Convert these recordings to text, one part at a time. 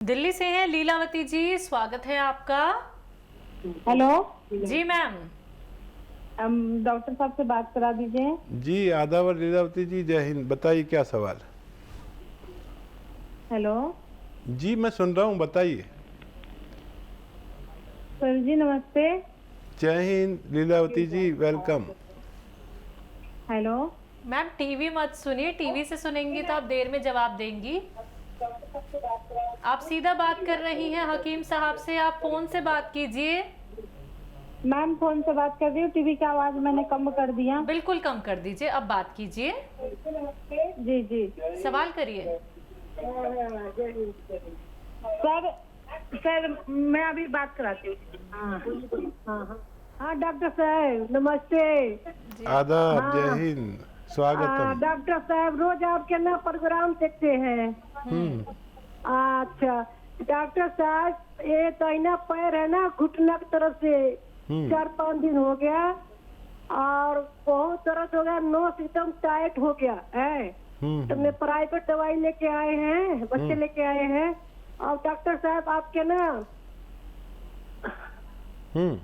दिल्ली से हैं लीलावती जी, स्वागत है आपका। हेलो जी मैम। डॉक्टर साहब से बात करा दीजिए। जी आदावर लीलावती जी, जय हिंद। बताइए क्या सवाल। हेलो जी मैं सुन रहा हूँ, बताइए। सर जी नमस्ते। जय हिंद लीलावती जी, वेलकम। हेलो मैम टीवी मत सुनिए, टीवी से सुनेंगी तो आप देर में जवाब देंगी। आप सीधा बात कर रही हैं हकीम साहब से, आप फोन से बात कीजिए। मैम फोन से बात कर रही हूँ, टीवी की आवाज मैंने कम कर दिया। बिल्कुल कम कर दीजिए, अब बात कीजिए। जी जी सवाल करिए। सर सर मैं अभी बात कराती हूँ। हाँ डॉक्टर साहब नमस्ते। आदाब, जय हिंद, स्वागतम। डॉक्टर साहब रोज आपके ना प्रोग्राम देखते हैं। अच्छा डॉक्टर साहब ये तो ना पैर है ना घुटना की तरफ से 4-5 दिन हो गया और बहुत दर्द हो गया, नोस एकदम टाइट हो गया है। तो मैं प्राइवेट दवाई लेके आए हैं, बच्चे लेके आए हैं। और डॉक्टर साहब आपके ना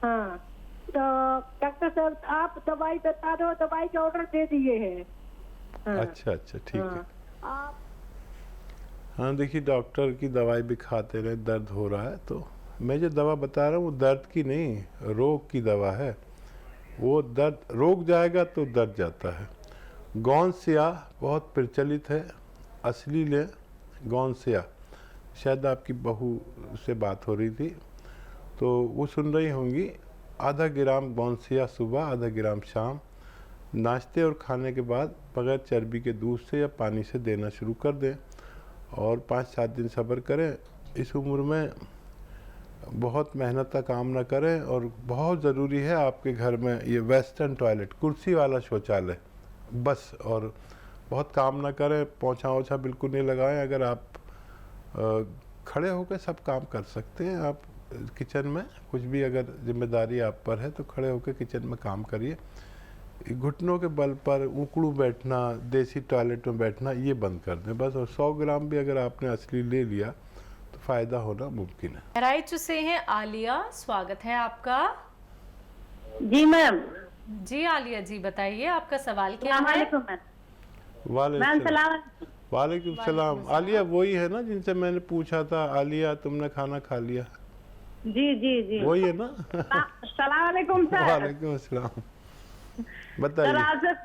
हाँ तो डॉक्टर साहब आप दवाई बता दो, दवाई का ऑर्डर दे दिए हैं। अच्छा अच्छा, ठीक है। आप हाँ देखिए, डॉक्टर की दवाई भी खाते रहे, दर्द हो रहा है तो मैं जो दवा बता रहा हूँ वो दर्द की नहीं, रोग की दवा है। वो दर्द रोक जाएगा तो दर्द जाता है। गौनसिया बहुत प्रचलित है, असली ले गौनसिया। शायद आपकी बहू से बात हो रही थी तो वो सुन रही होंगी। आधा ग्राम गौनसिया सुबह, आधा ग्राम शाम, नाश्ते और खाने के बाद बगैर चर्बी के दूध से या पानी से देना शुरू कर दें और 5-7 दिन सब्र करें। इस उम्र में बहुत मेहनत का काम ना करें और बहुत ज़रूरी है आपके घर में ये वेस्टर्न टॉयलेट, कुर्सी वाला शौचालय बस। और बहुत काम ना करें, पोंछा ओछा बिल्कुल नहीं लगाएं। अगर आप खड़े होकर सब काम कर सकते हैं, आप किचन में कुछ भी अगर जिम्मेदारी आप पर है तो खड़े होकर किचन में काम करिए। घुटनों के बल पर उकड़ू बैठना, देसी टॉयलेट में बैठना, ये बंद कर दें बस। और 100 ग्राम भी अगर आपने असली ले लिया तो फ़ायदा होना मुमकिन है। बहराइच से हैं आलिया, स्वागत है आपका। जी मैम। जी आलिया जी बताइए, आपका सवाल क्या है। वालेकुम सलाम। आलिया वही है ना जिनसे मैंने पूछा था, आलिया तुमने खाना खा लिया? जी जी जी वही है ना? सलाम सर। वालेकुम सलाम। बताइए। सर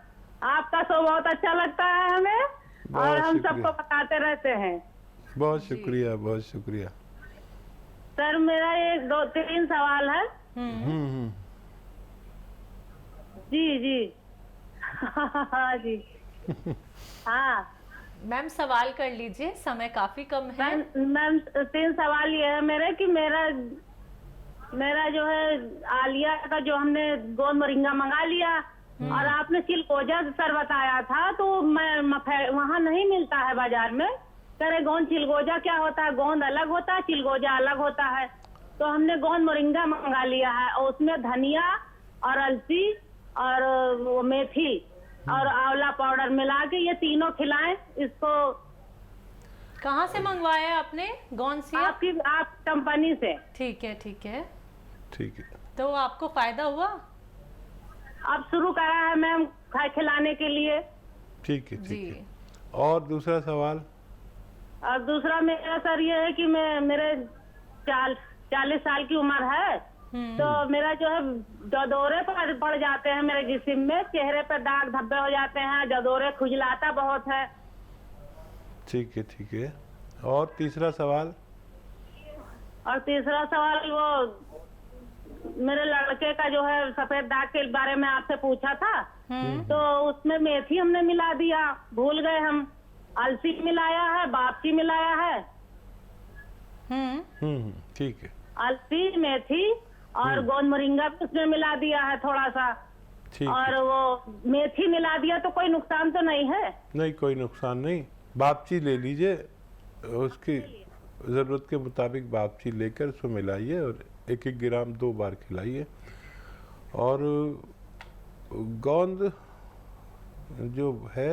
आपका शो बहुत अच्छा लगता है हमें और हम सबको बताते रहते हैं। बहुत शुक्रिया, बहुत शुक्रिया। सर मेरा 1-2-3 सवाल है। जी जी हाँ जी हाँ मैम सवाल कर लीजिए, समय काफी कम है। मैम 3 सवाल ये है मेरे कि मेरा जो है आलिया का जो हमने गोंद मोरिंगा मंगा लिया और आपने चिलगोजा सर बताया था तो मैं वहाँ नहीं मिलता है बाजार में। करे गोंद चिलगोजा क्या होता है, गोंद अलग होता है, चिलगोजा अलग होता है। तो हमने गोंद मोरिंगा मंगा लिया है और उसमें धनिया और अलसी और वो मेथी और आंवला पाउडर मिला के ये तीनों खिलाएं इसको। कहाँ से मंगवाया आपने गौनसिया? आप कंपनी से। ठीक है ठीक है ठीक है। तो आपको फायदा हुआ? अब शुरू करा है मैम खिलाने के लिए। ठीक है जी। ठीक है। और दूसरा सवाल? और दूसरा मेरा सर ये है कि मेरे 40 साल की उम्र है तो मेरा जो है जदोरे पड़ जाते हैं मेरे जिस्म में, चेहरे पे दाग धब्बे हो जाते हैं, जदोरे खुजलाता बहुत है। ठीक है ठीक है। और तीसरा सवाल? और तीसरा सवाल वो मेरे लड़के का जो है सफेद दाग के बारे में आपसे पूछा था तो उसमें मेथी हमने मिला दिया, भूल गए हम। अलसी मिलाया है, बापची मिलाया है। ठीक है। अलसी, मेथी और गोंद मोरिंगा भी उसमें मिला दिया है थोड़ा सा। और वो मेथी मिला दिया तो कोई नुकसान तो नहीं है? नहीं, कोई नुकसान नहीं। बापची ले लीजिए, उसकी ज़रूरत के मुताबिक बापची लेकर उसको मिलाइए और 1-1 ग्राम 2 बार खिलाइए। और गोंद जो है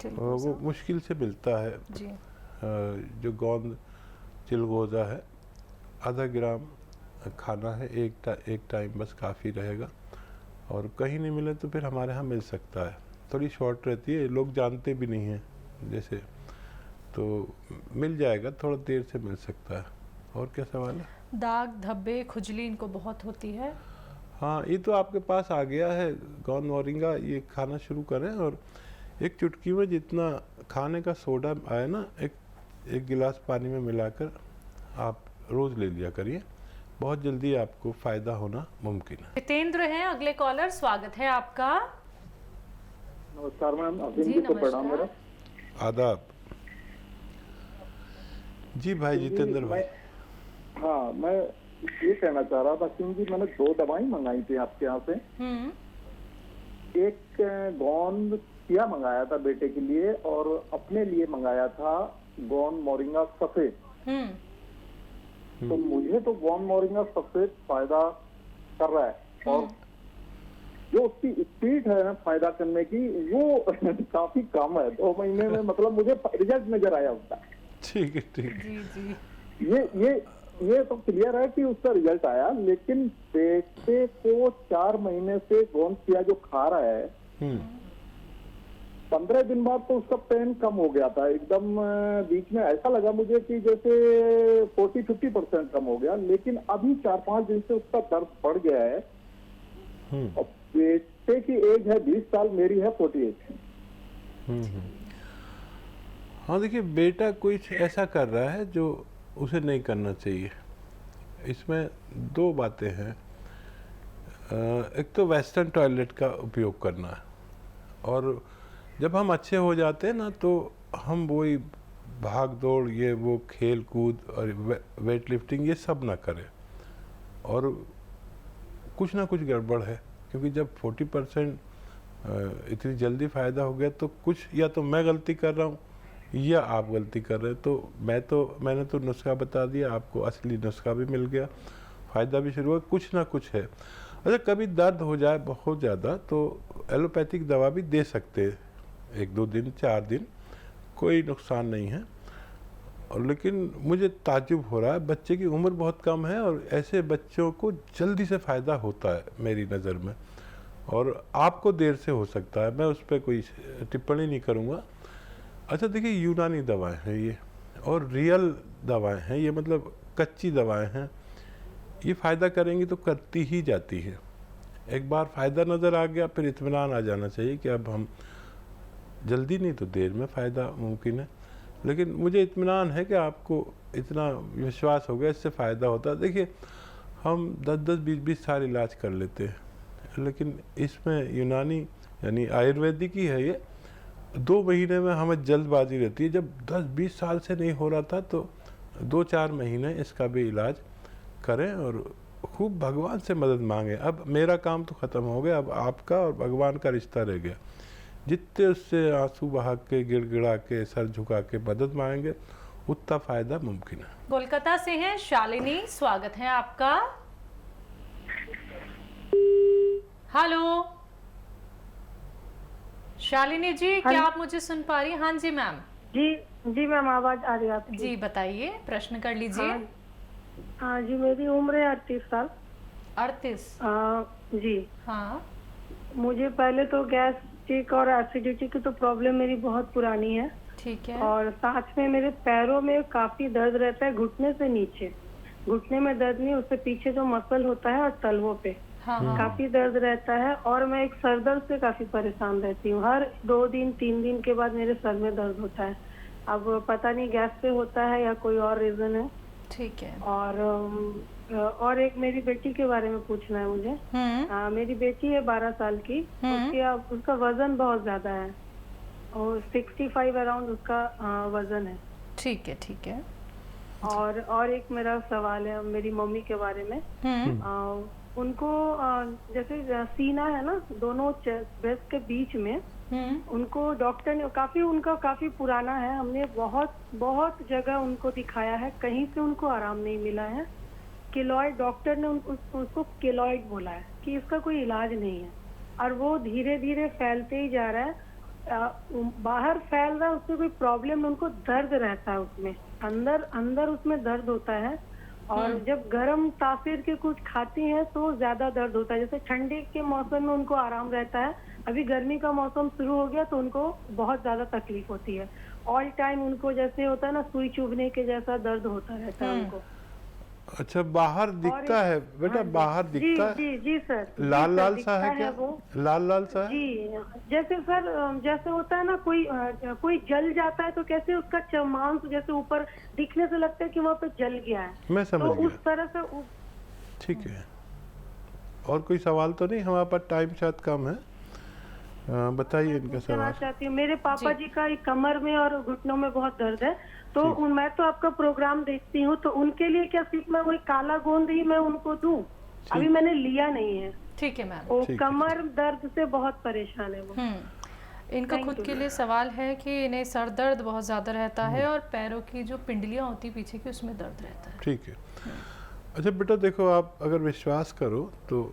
वो मुश्किल से मिलता है। जी। जो गोंद चिलगोज़ा है, आधा ग्राम खाना है, एक टाइम बस काफ़ी रहेगा। और कहीं नहीं मिले तो फिर हमारे यहाँ मिल सकता है, थोड़ी शॉर्ट रहती है, लोग जानते भी नहीं हैं जैसे, तो मिल जाएगा, थोड़ा देर से मिल सकता है। और क्या सवाल है? दाग धब्बे खुजली इनको बहुत होती है। हाँ, ये तो आपके पास आ गया है गौन मोरिंगा, ये खाना शुरू करें और एक चुटकी में जितना खाने का सोडा आए ना, एक गिलास पानी में मिलाकर आप रोज़ ले लिया करिए, बहुत जल्दी आपको फ़ायदा होना मुमकिन है। जितेंद्र हैं अगले कॉलर, स्वागत है आपका। नमस्कार मैम, अभी जी को प्रणाम मेरा। आदाब जी भाई जितेंद्र भाई। हाँ, मैं ये कहना चाह रहा था क्योंकि मैंने 2 दवाई मंगाई थी आपके यहाँ से। एक गौन किया मंगाया था बेटे के लिए और अपने लिए मंगाया था गौन मोरिंगा सफेद। तो मुझे तो गौन मोरिंगा सफेद फायदा कर रहा है और जो उसकी स्पीड है ना फायदा करने की वो काफी कम है। 2 महीने में मतलब मुझे रिजल्ट नजर आया उसका। ठीक है, ठीक है। जी जी। ये तो क्लियर है कि उसका रिजल्ट आया, लेकिन बेटे को 4 महीने से गौन किया जो खा रहा है, 15 दिन बाद तो उसका पेन कम हो गया था एकदम। बीच में ऐसा लगा मुझे कि जैसे 40-50% कम हो गया, लेकिन अभी 4-5 दिन से उसका दर्द बढ़ गया है। और बेटे की एज है 20 साल, मेरी है 48। हाँ देखिए, बेटा कुछ ऐसा कर रहा है जो उसे नहीं करना चाहिए। इसमें 2 बातें हैं। एक तो वेस्टर्न टॉयलेट का उपयोग करना है, और जब हम अच्छे हो जाते हैं ना तो हम वही भाग दौड़, ये वो खेल कूद और वेट लिफ्टिंग ये सब ना करें। और कुछ ना कुछ गड़बड़ है, क्योंकि जब 40% इतनी जल्दी फ़ायदा हो गया तो कुछ या तो मैं गलती कर रहा हूँ या आप गलती कर रहे हैं। तो मैंने तो नुस्खा बता दिया आपको, असली नुस्खा भी मिल गया, फ़ायदा भी शुरू हुआ, कुछ ना कुछ है। अच्छा, कभी दर्द हो जाए बहुत ज़्यादा तो एलोपैथिक दवा भी दे सकते हैं, 1-2 दिन 4 दिन, कोई नुकसान नहीं है। और लेकिन मुझे ताज्जुब हो रहा है, बच्चे की उम्र बहुत कम है और ऐसे बच्चों को जल्दी से फ़ायदा होता है मेरी नज़र में, और आपको देर से हो सकता है। मैं उस पर कोई टिप्पणी नहीं करूँगा। अच्छा देखिए, यूनानी दवाएं हैं ये, और रियल दवाएं हैं ये, मतलब कच्ची दवाएं हैं। ये फ़ायदा करेंगी तो करती ही जाती है। एक बार फ़ायदा नज़र आ गया फिर इत्मीनान आ जाना चाहिए कि अब हम जल्दी नहीं तो देर में फ़ायदा मुमकिन है। लेकिन मुझे इत्मीनान है कि आपको इतना विश्वास हो गया इससे फ़ायदा होता है। देखिए, हम 10-10, 20-20 साल इलाज कर लेते हैं, लेकिन इसमें यूनानी यानी आयुर्वेदिक ही है ये। 2 महीने में हमें जल्दबाजी रहती है। जब 10-20 साल से नहीं हो रहा था तो 2-4 महीने इसका भी इलाज करें और खूब भगवान से मदद मांगें। अब मेरा काम तो ख़त्म हो गया, अब आपका और भगवान का रिश्ता रह गया। जितने उससे आंसू बहा के, गिड़गिड़ा के, सर झुका के मदद मांगेंगे उतना फ़ायदा मुमकिन है। कोलकाता से हैं शालिनी, स्वागत है आपका। हेलो शालिनी जी, क्या आप मुझे सुन पा रही हैं? हाँ जी मैम। जी मैम, आवाज आ रही है आपकी। जी बताइए, प्रश्न कर लीजिए। हाँ जी, मेरी उम्र है 38 साल। 38? जी हाँ। मुझे पहले तो गैस्ट्रिक और एसिडिटी की तो प्रॉब्लम मेरी बहुत पुरानी है। ठीक है। और साथ में मेरे पैरों में काफी दर्द रहता है, घुटने से नीचे। घुटने में दर्द नहीं, उससे पीछे जो मसल होता है और तलवों पे काफी दर्द रहता है। और मैं एक सर दर्द से काफी परेशान रहती हूँ। हर 2 दिन 3 दिन के बाद मेरे सर में दर्द होता है। अब पता नहीं गैस से होता है या कोई और रीजन है। ठीक है। और एक मेरी बेटी के बारे में पूछना है मुझे। मेरी बेटी है 12 साल की। उसका वजन बहुत ज्यादा है और 65 अराउंड उसका वजन है। ठीक है, ठीक है। और एक मेरा सवाल है मेरी मम्मी के बारे में। उनको जैसे सीना है ना, दोनों ब्रेस्ट के बीच में, उनको डॉक्टर ने उनका काफी पुराना है, हमने बहुत जगह उनको दिखाया है, कहीं से उनको आराम नहीं मिला है। केलॉइड, डॉक्टर ने उसको केलॉइड बोला है कि इसका कोई इलाज नहीं है, और वो धीरे धीरे फैलते ही जा रहा है। बाहर फैल रहा है उससे कोई प्रॉब्लम, उनको दर्द रहता है उसमें, अंदर अंदर उसमें दर्द होता है। और जब गर्म तासीर के कुछ खाती हैं तो ज्यादा दर्द होता है। जैसे ठंडी के मौसम में उनको आराम रहता है, अभी गर्मी का मौसम शुरू हो गया तो उनको बहुत ज्यादा तकलीफ होती है। ऑल टाइम उनको जैसे होता है ना, सुई चुभने के जैसा दर्द होता रहता है उनको। अच्छा, बाहर दिखता है बेटा? हाँ जी, बाहर दिखता है? जी जी सर, लाल जी सर, लाल सा दिखता है क्या? वो। लाल लाल सा है? जी, जैसे सर जैसे होता है ना, कोई जल जाता है तो कैसे उसका मांस जैसे ऊपर दिखने से लगता है कि वहाँ पे जल गया है, मैं समझ तो गया। उस तरह से ठीक है, और कोई सवाल तो नहीं? हमारे पास टाइम शायद कम है, बताइए इनका पूछना सवाल। चाहती हूँ। मेरे पापा जी का कमर में और घुटनों में बहुत दर्द है, तो मैं तो आपका प्रोग्राम देखती हूँ, तो उनके लिए क्या सिर्फ मैं वही काला गोंद ही मैं उनको दूं? अभी मैंने लिया नहीं है। ठीक है मैम। वो ठीक है, कमर दर्द से बहुत परेशान है वो। इनका Thank खुद you, के लिए सवाल है कि इन्हें सर दर्द बहुत ज़्यादा रहता है और पैरों की जो पिंडलियाँ होती पीछे की उसमें दर्द रहता है। ठीक है। अच्छा बेटा देखो, आप अगर विश्वास करो तो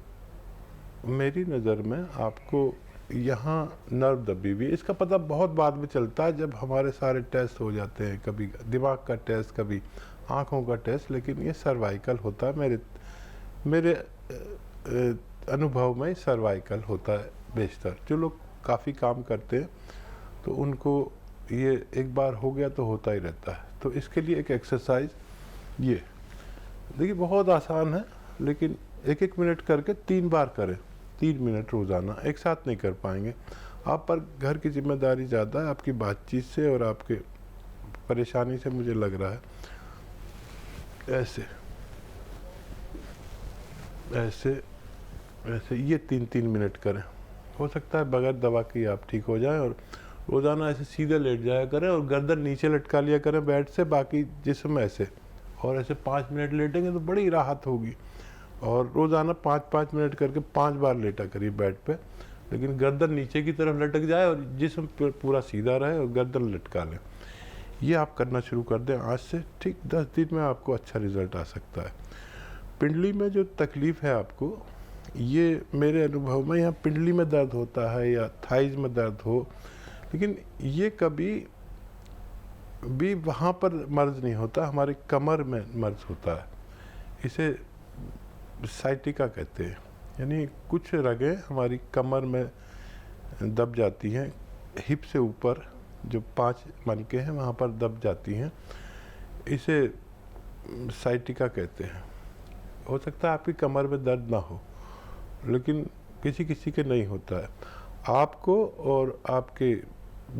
मेरी नज़र में आपको यहाँ नर्व दबी हुई है। इसका पता बहुत बाद में चलता है जब हमारे सारे टेस्ट हो जाते हैं, कभी दिमाग का टेस्ट, कभी आँखों का टेस्ट, लेकिन ये सर्वाइकल होता है। मेरे अनुभव में सर्वाइकल होता है बेशतर। जो लोग काफ़ी काम करते हैं तो उनको ये एक बार हो गया तो होता ही रहता है। तो इसके लिए एक एक्सरसाइज ये देखिए बहुत आसान है, लेकिन 1-1 मिनट करके 3 बार करें, 3 मिनट रोज़ाना। एक साथ नहीं कर पाएंगे आप, पर घर की जिम्मेदारी ज़्यादा है आपकी बातचीत से और आपके परेशानी से मुझे लग रहा है। ऐसे ऐसे ऐसे ये 3-3 मिनट करें। हो सकता है बगैर दवा की आप ठीक हो जाएं, और रोज़ाना ऐसे सीधे लेट जाया करें और गर्दन नीचे लटका लिया करें बेड से, बाकी जिस्म ऐसे, और ऐसे 5 मिनट लेटेंगे तो बड़ी राहत होगी। और रोज़ाना 5-5 मिनट करके 5 बार लेटा करिए बेड पे, लेकिन गर्दन नीचे की तरफ लटक जाए और जिस्म पूरा सीधा रहे और गर्दन लटका लें। ये आप करना शुरू कर दें आज से, ठीक 10 दिन में आपको अच्छा रिजल्ट आ सकता है। पिंडली में जो तकलीफ़ है आपको, ये मेरे अनुभव में यहाँ पिंडली में दर्द होता है या थाइज में दर्द हो, लेकिन ये कभी भी वहाँ पर मर्ज नहीं होता, हमारे कमर में मर्ज होता है। इसे साइटिका कहते हैं, यानी कुछ रगें हमारी कमर में दब जाती हैं, हिप से ऊपर जो 5 मनके हैं वहाँ पर दब जाती हैं। इसे साइटिका कहते हैं। हो सकता है आपकी कमर में दर्द ना हो, लेकिन किसी किसी के नहीं होता है। आपको और आपके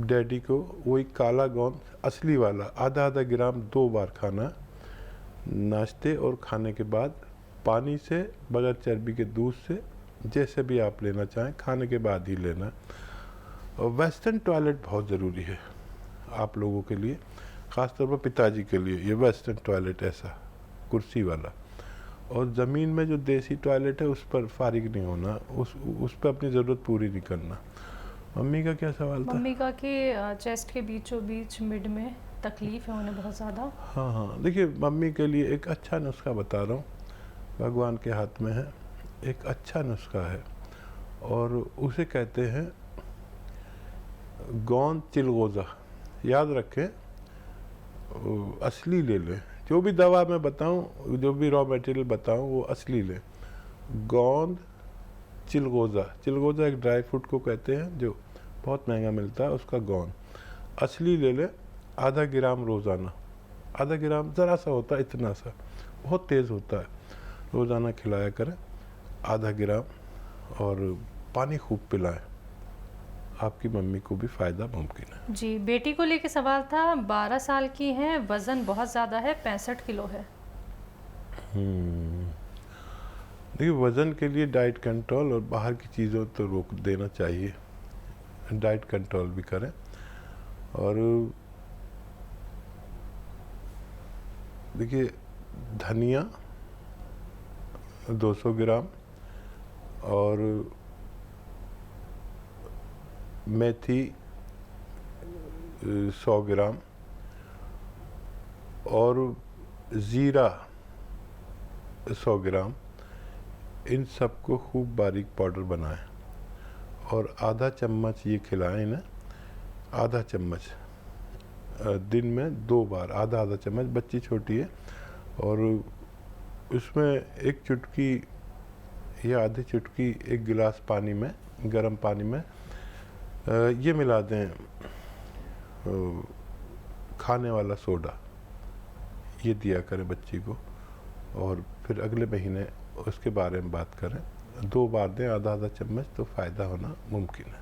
डैडी को वही काला गोंद असली वाला आधा ग्राम 2 बार खाना, नाश्ते और खाने के बाद, पानी से, बगैर चर्बी के दूध से, जैसे भी आप लेना चाहें, खाने के बाद ही लेना। और वेस्टर्न टॉयलेट बहुत ज़रूरी है आप लोगों के लिए, ख़ासतौर पर पिताजी के लिए। ये वेस्टर्न टॉयलेट ऐसा कुर्सी वाला, और ज़मीन में जो देसी टॉयलेट है उस पर फारिग नहीं होना, उस पर अपनी ज़रूरत पूरी नहीं करना। मम्मी का क्या सवाल था? मम्मी का कि चेस्ट के बीचों बीच मिड में तकलीफ है उन्हें बहुत ज़्यादा। हाँ, देखिए मम्मी के लिए एक अच्छा नुस्खा बता रहा हूँ, भगवान के हाथ में है, एक अच्छा नुस्खा है, और उसे कहते हैं गोंद चिलगोज़ा। याद रखें, असली ले लें। जो भी दवा मैं बताऊं, जो भी रॉ मटेरियल बताऊं, वो असली लें। गोंद चिलगोज़ा, चिलगोज़ा एक ड्राई फ्रूट को कहते हैं जो बहुत महंगा मिलता है, उसका गोंद असली ले लें। आधा ग्राम रोज़ाना, आधा ग्राम ज़रा सा होता है, इतना सा, बहुत तेज़ होता है। रोज़ाना खिलाया करें आधा ग्राम, और पानी खूब पिलाएं। आपकी मम्मी को भी फ़ायदा मुमकिन है। जी, बेटी को लेके सवाल था। 12 साल की हैं, वज़न बहुत ज़्यादा है, 65 किलो है। देखिए वज़न के लिए डाइट कंट्रोल और बाहर की चीज़ों तो रोक देना चाहिए, डाइट कंट्रोल भी करें। और देखिए धनिया 200 ग्राम, और मेथी 100 ग्राम, और ज़ीरा 100 ग्राम, इन सबको खूब बारीक पाउडर बनाएं और आधा चम्मच ये खिलाएं इन्हें आधा चम्मच दिन में 2 बार, आधा आधा चम्मच। बच्ची छोटी है और उसमें एक चुटकी या आधी चुटकी एक गिलास पानी में, गर्म पानी में ये मिला दें खाने वाला सोडा, ये दिया करें बच्ची को। और फिर अगले महीने उसके बारे में बात करें। 2 बार दें आधा आधा चम्मच, तो फ़ायदा होना मुमकिन है।